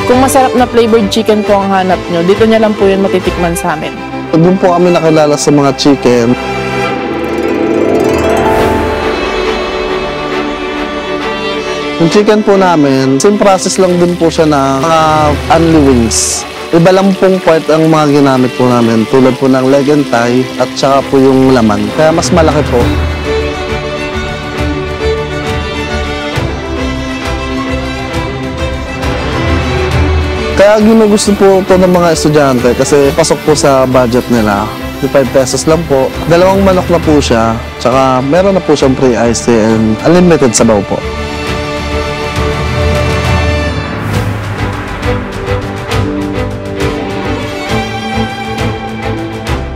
Kung masarap na flavored chicken po ang hanap nyo, dito nyo lang po yun matitikman sa amin. Doon po kami nakilala sa mga chicken. Yung chicken po namin, same process lang din po siya na mga only wings. Iba lang pong part ang mga ginamit po namin, tulad po ng leg and thigh at saka po yung laman. Kaya mas malaki po. Kaya ginugusto po ito ng mga estudyante kasi pasok po sa budget nila. 5 pesos lang po. 2 manok na po siya. Tsaka meron na po siyang free iced tea and unlimited sabaw po.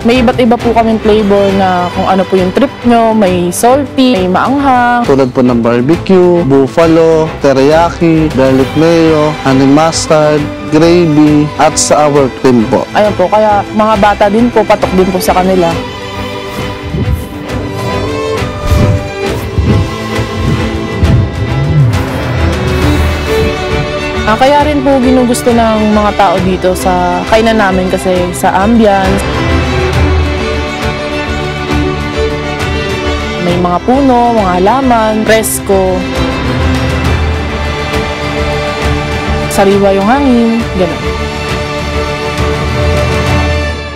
May iba't iba po kaming flavor na kung ano po yung trip nyo. May salty, may maanghang. Tulad po ng barbecue, buffalo, teriyaki, garlic mayo, honey mustard, gravy, at sour cream po. Ayun po, kaya mga bata din po, patok din po sa kanila. Kaya rin po ginugusto ng mga tao dito sa kainan namin kasi sa ambience. May mga puno, mga halaman, presko. Sariwa yung hangin, gano'n.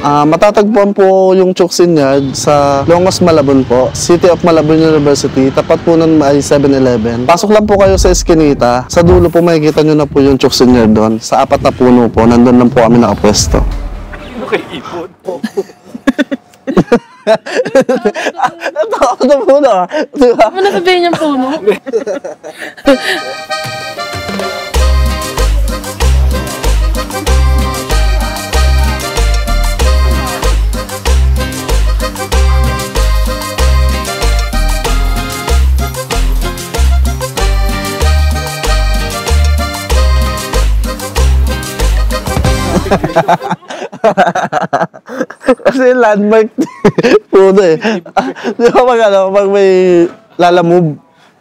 Matatagpuan po yung Chuksin Yard sa Longos, Malabon po. City of Malabon University. Tapat po nun ay 7-Eleven. Pasok lang po kayo sa Eskinita. Sa dulo po makikita nyo na po yung Chuksin Yard doon. Sa 4 na puno po. Nandun lang po kami nakapwesto. Ano kay ipon? Ito puno. Diba? Ano sabihin yung puno? Kasi landmark puno eh. Di ba pag may lalamove?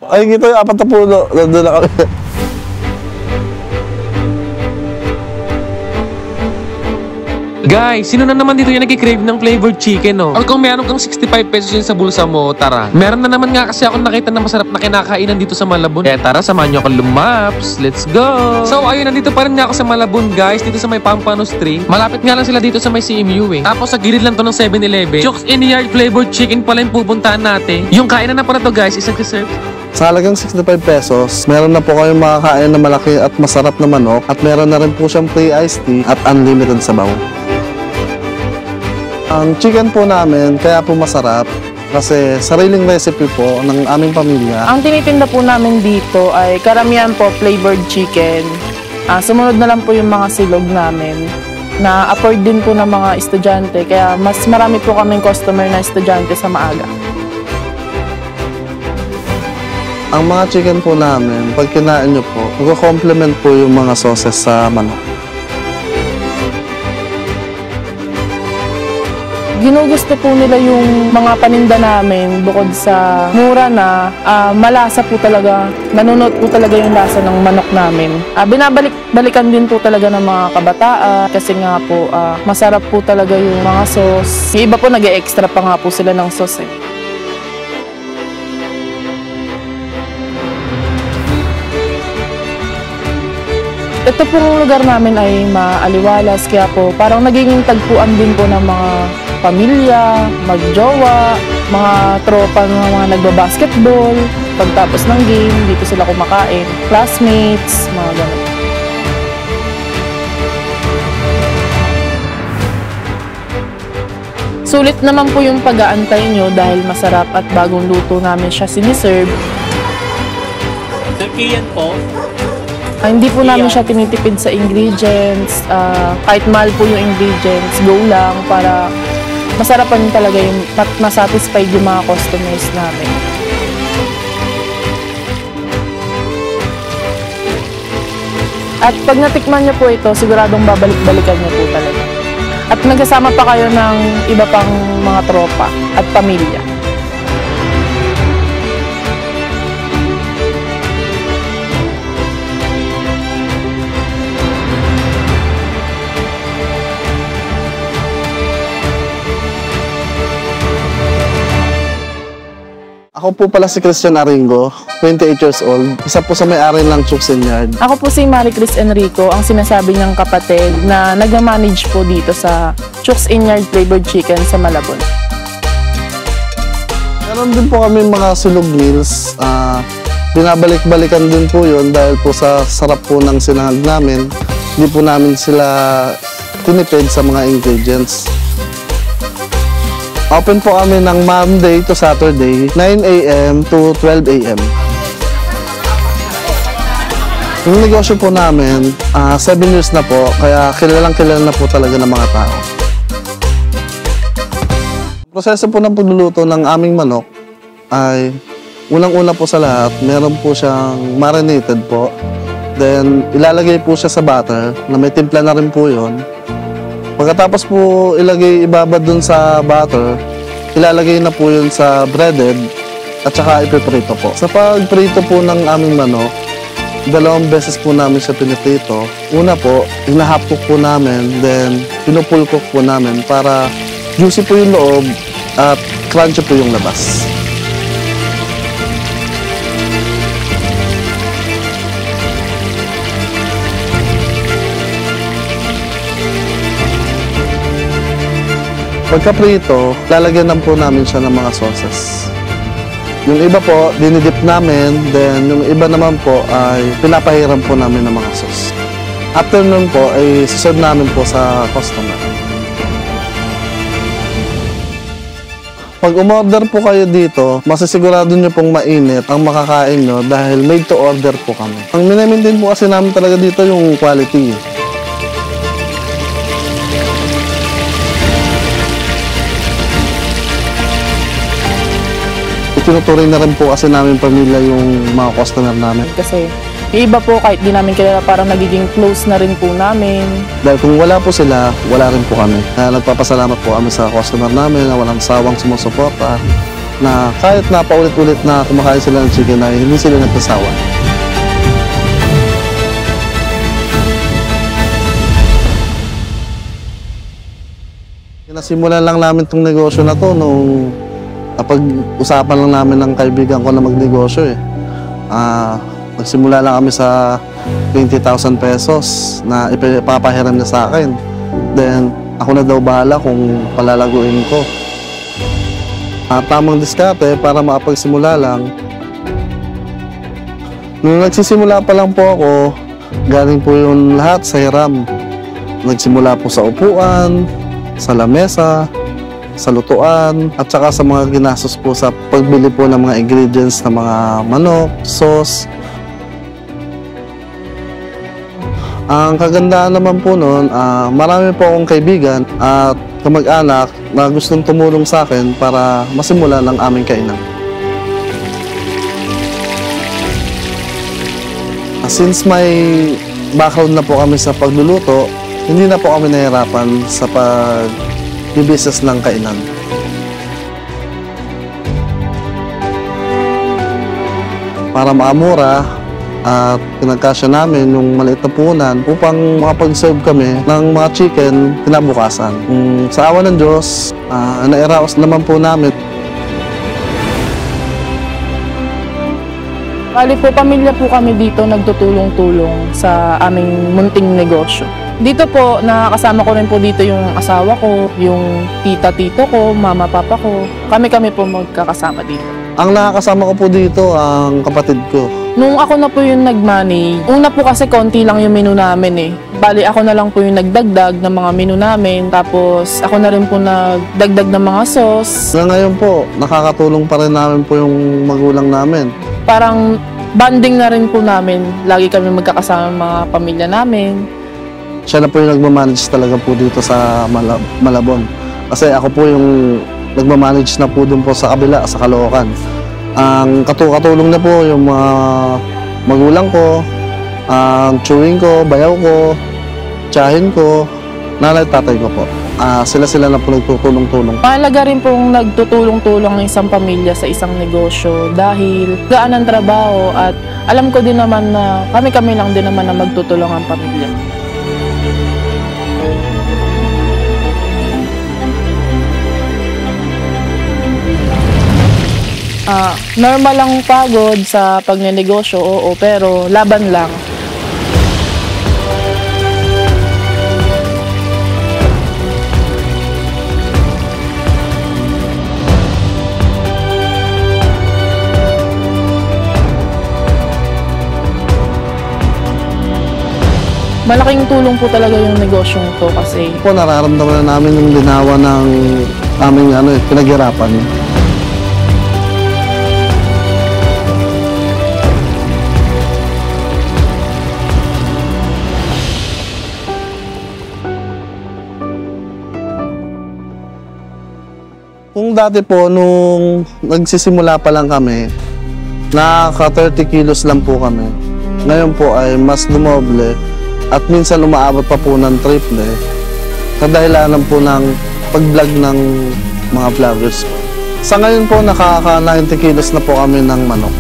Ay, ito yung 4 na puno. Nandun na kami. Guys, sino na naman dito yung nag-crave ng flavored chicken, no? Or kung meron kang 65 pesos yun sa bulsa mo, tara. Meron na naman nga kasi ako nakita na masarap na kinakainan dito sa Malabon. Eh, tara, samahan nyo ako lumaps. Let's go! So, ayun, nandito pa rin nga ako sa Malabon, guys. Dito sa may Pampanos Street. Malapit nga lang sila dito sa may CMU, eh. Tapos, sa gilid lang to ng 7-Eleven. Chokes in Yard flavored chicken pala yung pupuntahan natin. Yung kainan na pala to, guys, isang deserve. Sa halagang 65 pesos, meron na po kayong makakain na malaki at masarap na manok at meron na rin po siyang free iced tea at unlimited sabaw. Ang chicken po namin, kaya po masarap kasi sariling recipe po ng aming pamilya. Ang tinitinda po namin dito ay karamihan po flavored chicken. Sumunod na lang po yung mga silog namin na afford din po ng mga estudyante. Kaya mas marami po kaming customer na estudyante sa maaga. Ang mga chicken po namin, pag kinain nyo po, mag-complement po yung mga sauces sa manok. Ginugusto po nila yung mga paninda namin bukod sa mura na, malasa po talaga, nanunod po talaga yung lasa ng manok namin. Binabalik-balikan din po talaga ng mga kabataan kasi nga po masarap po talaga yung mga sauce. Yung iba po nag-e-extra pa nga po sila ng sauce eh. Ito pong lugar namin ay maaliwalas kaya po parang nagiging tagpuan din po ng mga pamilya, magjowa, mga tropa ng mga nagbabasketball, pagtapos ng game, dito sila kumakain, classmates, mga ganun. Sulit naman po yung pag-aantay nyo dahil masarap at bagong luto namin siya siniserve. Turkiyan po. Hindi po namin siya tinitipid sa ingredients. Kahit mahal po yung ingredients, go lang para masarapan talaga yung masatisfied yung mga customers namin. At pag natikman niyo po ito, siguradong babalik-balikan niyo po talaga. At nagkasama pa kayo ng iba pang mga tropa at pamilya. Ako po pala si Christian Aringo, 28 years old. Isa po sa may-ari ng Chooks Yard. Ako po si Marie Chris Enrico, ang sinasabi niyang kapatid na nag-manage po dito sa Chooks Yard Flavored Chicken sa Malabon. Meron din po kami mga sulog meals. Binabalik-balikan din po yun dahil po sa sarap po ng sinangag namin. Hindi po namin sila tinipid sa mga ingredients. Open po kami ng Monday to Saturday, 9 a.m. to 12 a.m. Yung negosyo po namin, 7 years na po, kaya kilalang kilala na po talaga ng mga tao. Proseso po ng pagluluto ng aming manok ay unang-una po sa lahat, meron po siyang marinated po. Then, ilalagay po siya sa butter na may timpla na rin po yun. Pagkatapos po ibabad dun sa butter, ilalagay na po yun sa breaded at saka ipiprito po. Sa pagprito po ng aming manok, 2 beses po namin siya piniprito. Una po, hinahap cook po namin, then pinupul cook po namin para juicy po yung loob at crunchy po yung labas. Pagka-prito, lalagyan lang po namin siya ng mga sauces. Yung iba po, dinidip namin, then yung iba naman po ay pinapahiram po namin ng mga sauce. After nun po, ay serve namin po sa customer. Pag umorder po kayo dito, masisigurado nyo pong mainit ang makakain nyo dahil made to order po kami. Ang minamaintain po kasi namin talaga dito yung quality. Tinuturing na rin po kasi namin pamilya yung mga customer namin. Kasi yung iba po kahit di namin kilala parang nagiging close na rin po namin. Dahil kung wala po sila, wala rin po kami. Kaya nagpapasalamat po kami sa customer namin na walang sawang sumusuporta. Na kahit na paulit-ulit na kumakain sila ng chicken ay hindi sila nagsasawa. Nasimulan lang namin itong negosyo na to nung napag-usapan lang namin ng kaibigan ko na magnegosyo eh. Nagsimula lang kami sa 20,000 pesos na ipapahiram niya sa akin. Then, ako na daw bahala kung palalaguin ko. Tamang diskarte para makapagsimula lang. Nung nagsisimula pa lang po ako, galing po yung lahat sa hiram. Nagsimula po sa upuan, sa lamesa, sa lutuan, at saka sa mga ginastos po sa pagbili po ng mga ingredients ng mga manok, sauce. Ang kagandaan naman po noon, marami po akong kaibigan at kamag-anak na gustong tumulong sa akin para masimulan ang aming kainan. Since may background na po kami sa pagluluto, hindi na po kami nahirapan sa pag-business ng kainan. Para maamura at pinagkasya namin yung maliit na puhunan upang makapag-serve kami ng mga chicken kinabukasan. Sa awa ng Diyos, nairaos naman po namin. Bali po, pamilya po kami dito nagtutulong-tulong sa aming munting negosyo. Dito po, nakakasama ko rin po dito yung asawa ko, yung tita-tito ko, mama-papa ko. Kami-kami po magkakasama dito. Ang nakakasama ko po dito, ang kapatid ko. Nung ako na po yung nag-manage, una po kasi konti lang yung menu namin eh. Bali, ako na lang po yung nagdagdag ng mga menu namin. Tapos, ako na rin po nagdagdag ng mga sauce. Ngayon po, nakakatulong pa rin namin po yung magulang namin. Parang bonding na rin po namin. Lagi kami magkakasama ng mga pamilya namin. Siya na po yung nagmamanage talaga po dito sa Malabon. Kasi ako po yung nagmamanage na po dun po sa kabila, sa Caloocan. Ang katulong na po yung mga magulang ko, ang chewing ko, bayaw ko, tiyahin ko, nanay at tatay ko po. Sila na po nagtutulong-tulong. Mahalaga rin pong nagtutulong-tulong ang isang pamilya sa isang negosyo dahil gaan ang trabaho at alam ko din naman na kami-kami lang din naman na magtutulong ang pamilya. Normal lang pagod sa pagnenegosyo, oo, pero laban lang. Malaking tulong po talaga yung negosyong to kasi Po, nararamdaman na namin yung linawa ng aming pinaghirapan. Kung dati po, nung nagsisimula pa lang kami, nakaka 30 kilos lang po kami. Ngayon po ay mas dumoble at minsan umaabot pa po ng triple kadahilanan po ng pag-vlog ng mga vloggers po. Sa ngayon po, nakaka 90 kilos na po kami ng manok.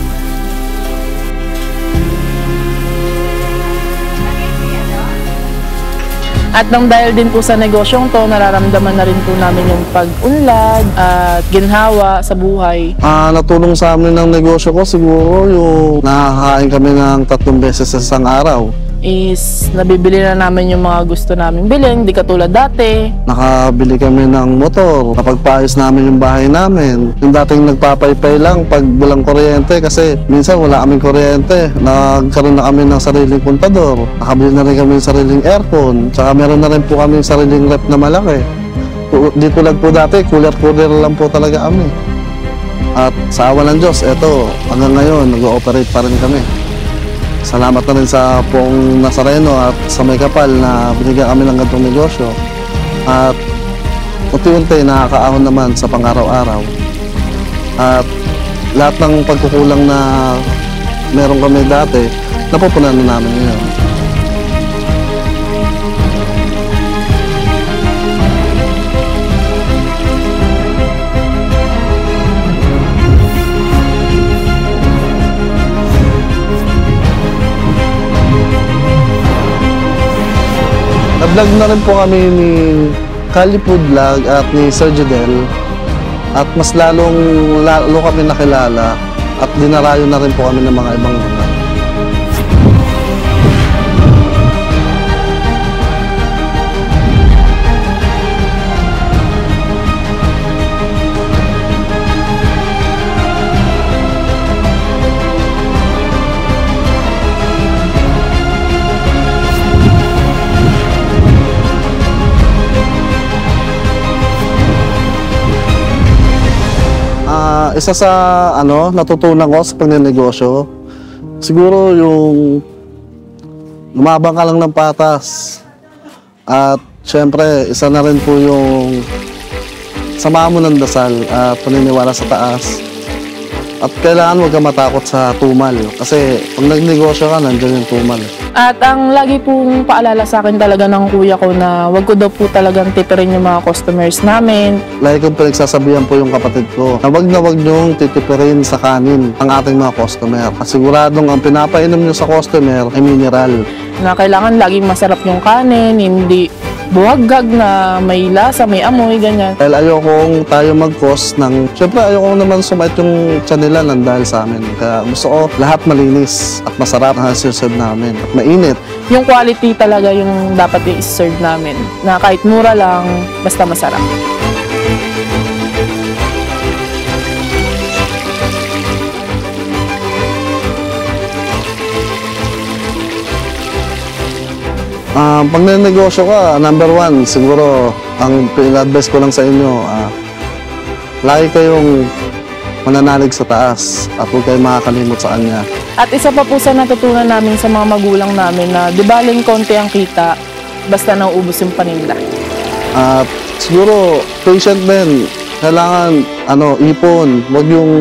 at nang dahil din po sa negosyong to, nararamdaman na rin po namin yung pag-unlad at ginhawa sa buhay. Natulong sa amin ng negosyo ko siguro yung nakakain kami ng 3 beses sa isang araw. Is nabibili na namin yung mga gusto namin bilhin, di katulad dati. Nakabili kami ng motor, napagpaayos namin yung bahay namin. Yung dating nagpapaypay lang pag walang kuryente kasi minsan wala kaming kuryente. Nagkaroon na kami ng sariling kontador. Nakabili na rin kami ng sariling aircon. Tsaka meron na rin po kami sariling rep na malaki. Dito lang po dati, cooler lang po talaga kami. At sa awa ng Diyos, eto, hanggang ngayon, nag-ooperate pa rin kami. Salamat na rin sa Poong Nazareno at sa May Kapal na binigyan kami ng ganitong negosyo. At unti-unti nakakaahon naman sa pang-araw-araw. At lahat ng pagkukulang na meron kami dati, napupunan na namin ngayon. Nag-vlog na rin po kami ni Calipo Vlog at ni Sir Jodel at mas lalo kami nakilala at dinarayo na rin po kami ng mga ibang lugar. Isa sa natutunan ko sa pagnenegosyo, siguro yung lumabang ka lang ng patas. At syempre, isa na rin po yung samahan mo ng dasal at paniniwala sa taas. At kailangan huwag ka matakot sa tumal. Kasi pag nagnegosyo ka, nandiyan yung tumal. At ang lagi pong paalala sa akin talaga ng kuya ko na wag ko daw po talagang titirin yung mga customers namin. Lagi kong pinagsasabihan po yung kapatid ko na wag niyong titipirin sa kanin ang ating mga customer. Siguradong ang pinapainom niyo sa customer ay mineral. Na kailangan laging masarap yung kanin, hindi buhaggag na may lasa, may amoy, ganyan. Dahil ayokong tayo mag-cost ng... Siyempre ayoko naman sumait yung tiyan nila ng dahil sa amin. Kaya gusto ko lahat malinis at masarap na serve namin. At mainit. Yung quality talaga yung dapat i-serve namin. Na kahit mura lang, basta masarap. Pag nanegosyo ka, number 1, siguro, ang pina-advise ko lang sa inyo, lagi kayong mananalig sa taas at huwag kayong makakalimot sa kanya. At isa pa po sa natutunan namin sa mga magulang namin na di baling konti ang kita, basta nauubos yung paninda. At siguro, patient din. Kailangan, ipon. Huwag yung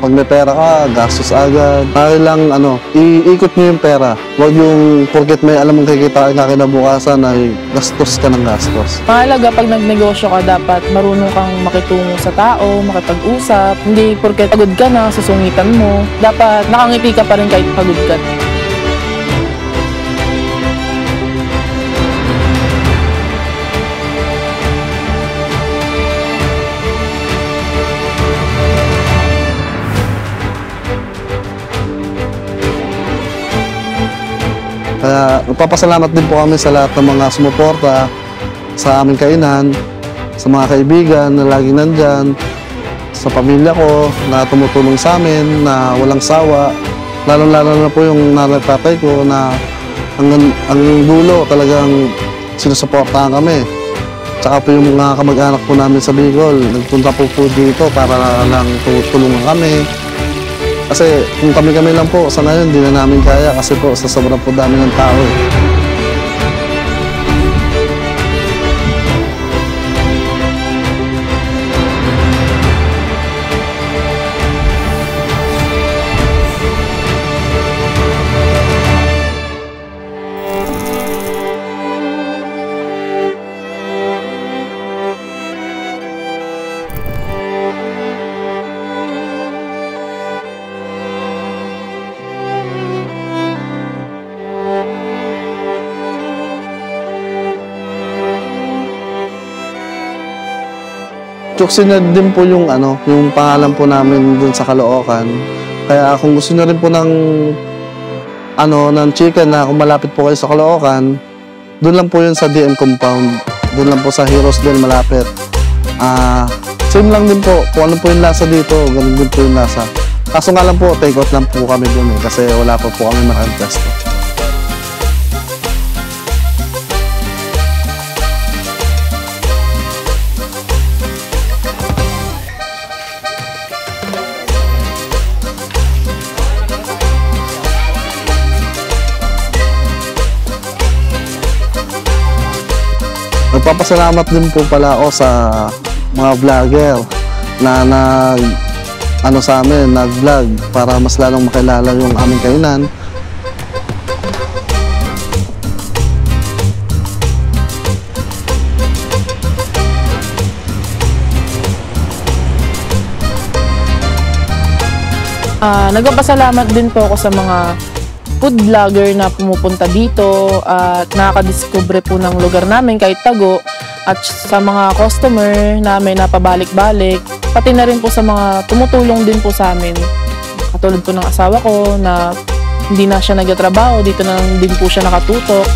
pag may pera ka, gastos agad. Kailangan, iikot nyo yung pera. Huwag yung, porket may alam mong kikitain ka kinabukasan, ay gastos ka ng gastos. Mahalaga pag nagnegosyo ka, dapat marunong kang makitungo sa tao, makipag-usap. Hindi porket pagod ka na, susungitan mo. Dapat nakangiti ka pa rin kahit pagod ka. Kaya nagpapasalamat din po kami sa lahat ng mga sumuporta sa aming kainan, sa mga kaibigan na laging nandyan, sa pamilya ko na tumutulong sa amin, na walang sawa. Lalo-lalo na po yung nanay-tatay ko na ang dulo talagang sinusuportahan kami. Tsaka po yung mga kamag-anak po namin sa Bicol, nagpunta po dito para lang tutulungan kami. Kasi kung kami-kami lang po, sa ngayon hindi na namin kaya kasi po sa sobrang po dami ng tao. Chuksinad din po yung yung pangalan po namin dun sa Caloocan. Kaya kung gusto niyo rin po ng ng chicken na kung malapit po kayo sa Caloocan, dun lang po yun sa DM compound. Dun lang po sa Heroes del malapit. Same lang din po. Kung ano po yung lasa dito, ganun din po yung lasa. Kaso nga lang po, take out lang po kami dun kasi wala pa po kami maraming pesto. Nagpapasalamat din po pala ako sa mga vlogger na sa amin, nag-vlog para mas lalong makilala yung aming kainan. Nagpapasalamat din po ako sa mga food vlogger na pumupunta dito at nakakadiscover po ng lugar namin kahit tago, at sa mga customer namin na pabalik-balik, pati na rin po sa mga tumutulong din po sa amin. Katulad po ng asawa ko na hindi na siya nagtatrabaho, dito na lang din po siya nakatutok.